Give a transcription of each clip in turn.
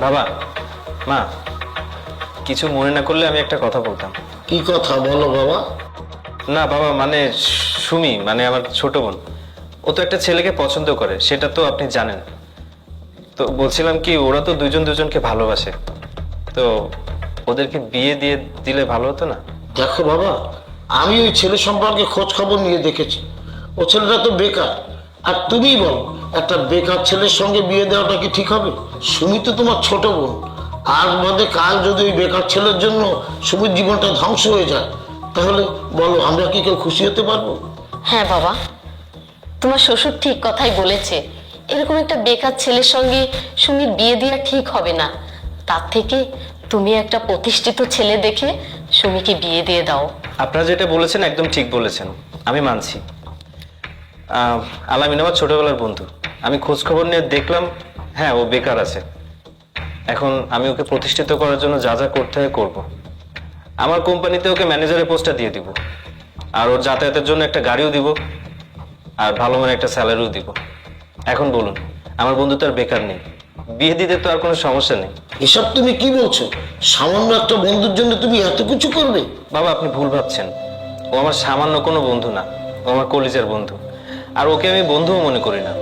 বাবা, মা, কিছু মনে না করলে আমি একটা কথা বলতাম। কি কথা বলো বাবা? না বাবা, মানে সুমি, মানে আমার ছোট বোন, ও তো একটা ছেলেকে পছন্দ করে, সেটা তো আপনি জানেন। তো বলছিলাম কি, ওরা তো দুজন দুজনকে ভালোবাসে, তো ওদেরকে বিয়ে দিয়ে দিলে ভালো হতো না? দেখো বাবা, আমি ওই ছেলে সম্পর্কে খোঁজ খবর নিয়ে দেখেছি। ও ছেলেটা তো বেকার। আর তুমি বলো, একটা বেকার ছেলের সঙ্গে বিয়ে দেওয়াটা কি ঠিক হবে? সুমি তো তোমার ছোট বোন। আজ বাদে কাল যদি ওই বেকার ছেলের জন্য সুমির জীবনটা ধ্বংস হয়ে যায়, তাহলে বলো আমরা কি কেউ খুশি হতে পারবো? হ্যাঁ বাবা, তোমার শ্বশুর ঠিক কথাই বলেছে। এরকম একটা বেকার ছেলের সঙ্গে সুমির বিয়ে দেওয়া ঠিক হবে না। তার থেকে তুমি একটা প্রতিষ্ঠিত ছেলে দেখে সুমিকে বিয়ে দিয়ে দাও। আপনারা যেটা বলেছেন একদম ঠিক বলেছেন, আমি মানছি। আলামিন আমার ছোটবেলার বন্ধু। আমি খোঁজ খবর নিয়ে দেখলাম, হ্যাঁ ও বেকার আছে। এখন আমি ওকে প্রতিষ্ঠিত করার জন্য যা যা করতে হয় করবো। আমার কোম্পানিতে ওকে ম্যানেজারের পোস্টটা দিয়ে দিব, আর ওর যাতায়াতের জন্য একটা গাড়িও দিব, আর ভালো মানে একটা স্যালারিও দিব। এখন বলুন, আমার বন্ধু তো আর বেকার নেই, বিয়ে দিতে তো আর কোনো সমস্যা নেই। এসব তুমি কি বলছো? সামান্য একটা বন্ধুর জন্য তুমি এত কিছু করবে? বাবা, আপনি ভুল ভাবছেন। ও আমার সামান্য কোনো বন্ধু না, ও আমার কলিজার বন্ধু। আর ওকে আমি বন্ধুও মনে করি না,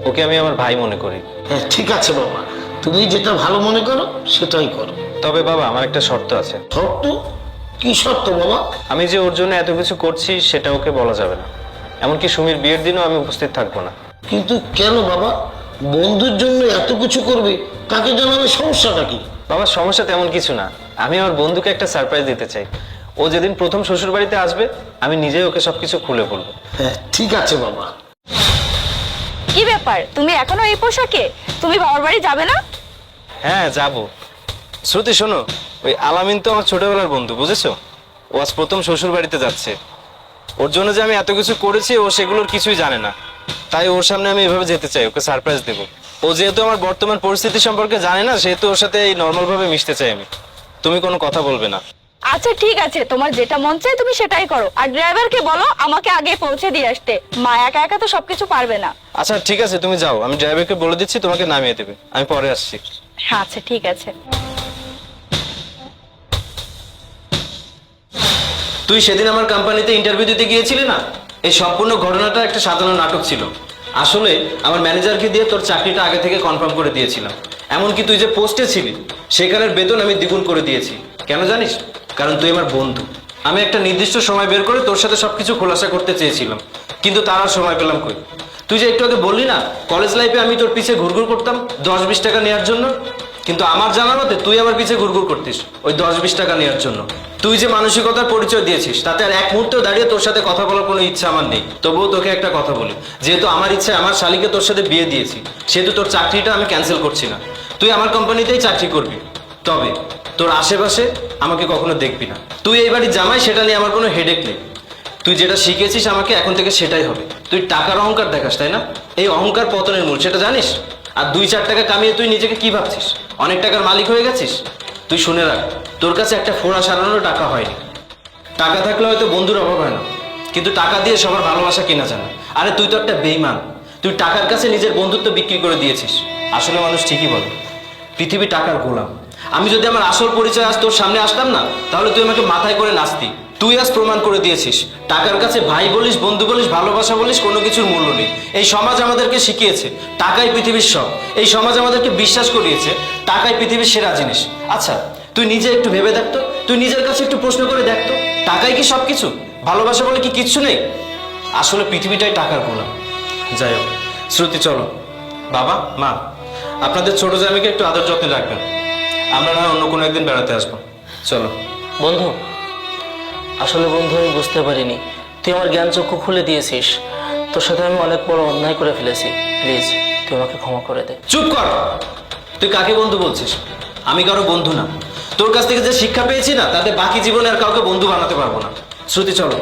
ওকে আমি আমার ভাই মনে করি। হ্যাঁ ঠিক আছে বাবা, তুমি যেটা ভালো মনে করো সেটাই করো। তবে বাবা, আমার একটা শর্ত আছে। শর্ত? কি শর্ত বাবা? আমি যে ওর জন্য এত কিছু করছি সেটা ওকে বলা যাবে না, এমনকি সুমির বিয়ের দিনও আমি উপস্থিত থাকবো না। কিন্তু কেন বাবা? বন্ধুর জন্য এত কিছু করবে, তাকে জানাবে সমস্যাটা কি? বাবা, সমস্যা তেমন কিছু না। আমি আমার বন্ধুকে একটা সারপ্রাইজ দিতে চাই। ও যেদিন প্রথম শ্বশুর বাড়িতে আসবে, আমি নিজেই ওকে সবকিছু খুলে বলবো। হ্যাঁ ঠিক আছে বাবা। কি ব্যাপার, তুমি এখনো এই পোশাকে? তুমি বাবার বাড়ি যাবে না? হ্যাঁ যাবো। শ্রুতি শোনো, ওই আলামিন তো আমার ছোটবেলার বন্ধু, বুঝেছো? ও আজ প্রথম শ্বশুর বাড়িতে যাচ্ছে। ওর জন্য যে আমি এত কিছু করেছি, ও সেগুলোর কিছুই জানে না। তাই ওর সামনে আমি এভাবে যেতে চাই, ওকে সারপ্রাইজ দেবো। ও যেহেতু আমার বর্তমান পরিস্থিতি সম্পর্কে জানে না, সেহেতু ওর সাথে এই নর্মাল ভাবে মিশতে চাই আমি। তুমি কোনো কথা বলবে না। আচ্ছা ঠিক আছে, তোমার যেটা মন চায় তুমি সেটাই করো। আর ড্রাইভারকে বলো আমাকে আগে পৌঁছে দিয়ে আসতে। মা একা একা তো সবকিছু পারবে না। আচ্ছা ঠিক আছে, তুমি যাও, আমি ড্রাইভারকে বলে দিচ্ছি তোমাকে নামিয়ে দেবে। আমি পরে আসছি। আচ্ছা ঠিক আছে। তুই সেদিন আমার কোম্পানিতে ইন্টারভিউ দিতে গিয়েছিলি না, এই সম্পূর্ণ ঘটনাটা একটা সাজানো নাটক ছিল। আসলে আমার ম্যানেজারকে দিয়ে তোর চাকরিটা আগে থেকে কনফার্ম করে দিয়েছিলাম। এমনকি তুই যে পোস্টে ছিলি সেখানের বেতন আমি দ্বিগুণ করে দিয়েছি। কেন জানিস? কারণ তুই আমার বন্ধু। আমি একটা নির্দিষ্ট সময় বের করে তোর সাথে সবকিছু খোলাসা করতে চেয়েছিলাম, কিন্তু তার আর সময় পেলাম কই। তুই যে একটু আগে বললি না, কলেজ লাইফে আমি তোর পিছে ঘুরঘুর করতাম 10-20 টাকা নেওয়ার জন্য, কিন্তু আমার জানা মতে তুই আমার পিছে ঘুরঘুর করতিস ওই 10-20 টাকা নেওয়ার জন্য। তুই যে মানসিকতার পরিচয় দিয়েছিস, তাতে আর এক মুহূর্তেও দাঁড়িয়ে তোর সাথে কথা বলার কোনো ইচ্ছা আমার নেই। তবুও তোকে একটা কথা বলি, যেহেতু আমার ইচ্ছা আমার শালিকে তোর সাথে বিয়ে দিয়েছি, সেহেতু তোর চাকরিটা আমি ক্যান্সেল করছি না। তুই আমার কোম্পানিতেই চাকরি করবি, তবে তোর আশেপাশে আমাকে কখনো দেখবি না। তুই এই বাড়ির জামাই, সেটা নিয়ে আমার কোনো হেডেক নেই। তুই যেটা শিখেছিস আমাকে, এখন থেকে সেটাই হবে। তুই টাকার অহংকার দেখাস, তাই না? এই অহংকার পতনের মূল, সেটা জানিস? আর 2-4 টাকা কামিয়ে তুই নিজেকে কি ভাবছিস? অনেক টাকার মালিক হয়ে গেছিস? তুই শুনে রাখ, তোর কাছে একটা ফোঁড়া সারানোর টাকা হয়নি। টাকা থাকলে হয়তো বন্ধুর অভাব হয় না, কিন্তু টাকা দিয়ে সবার ভালোবাসা কেনা যায় না। আরে তুই তো একটা বেইমান, তুই টাকার কাছে নিজের বন্ধুত্ব বিক্রি করে দিয়েছিস। আসলে মানুষ ঠিকই বলে, পৃথিবী টাকার গোলাম। আমি যদি আমার আসল পরিচয় আজ তোর সামনে আসতাম না, তাহলে তুই আমাকে মাথায় করে নাচতি। তুই আজ প্রমাণ করে দিয়েছিস, টাকার কাছে ভাই বলিস, বন্ধু বলিস, ভালোবাসা বলিস, কোনো কিছুর মূল্য নেই। এই সমাজ আমাদেরকে শিখিয়েছে টাকাই পৃথিবীর সব। এই সমাজ আমাদেরকে বিশ্বাস করিয়েছে টাকাই পৃথিবীর সেরা জিনিস। আচ্ছা তুই নিজে একটু ভেবে দেখতো, তুই নিজের কাছে একটু প্রশ্ন করে দেখতো, টাকাই কি সব কিছু? ভালোবাসা বলে কি কিচ্ছু নেই? আসলে পৃথিবীটাই টাকার গোলাম। যাই হোক, শ্রুতি চলো। বাবা, মা, আপনাদের ছোট জামাইকে একটু আদর যত্নে রাখবেন। আমরা না অন্য কোনো একদিন বেড়াতে আসবো। চলো। বন্ধু, আসলে বন্ধু আমি বুঝতে পারিনি, তুই আমার জ্ঞান চক্ষু খুলে দিয়েছিস। তোর সাথে আমি অনেক বড় অন্যায় করে ফেলেছি, প্লিজ তুই আমাকে ক্ষমা করে দে। চুপ কর! তুই কাকে বন্ধু বলছিস? আমি কারো বন্ধু না। তোর কাছ থেকে যে শিক্ষা পেয়েছি না, তাতে বাকি জীবনে আর কাউকে বন্ধু বানাতে পারবো না। শ্রুতি চলো।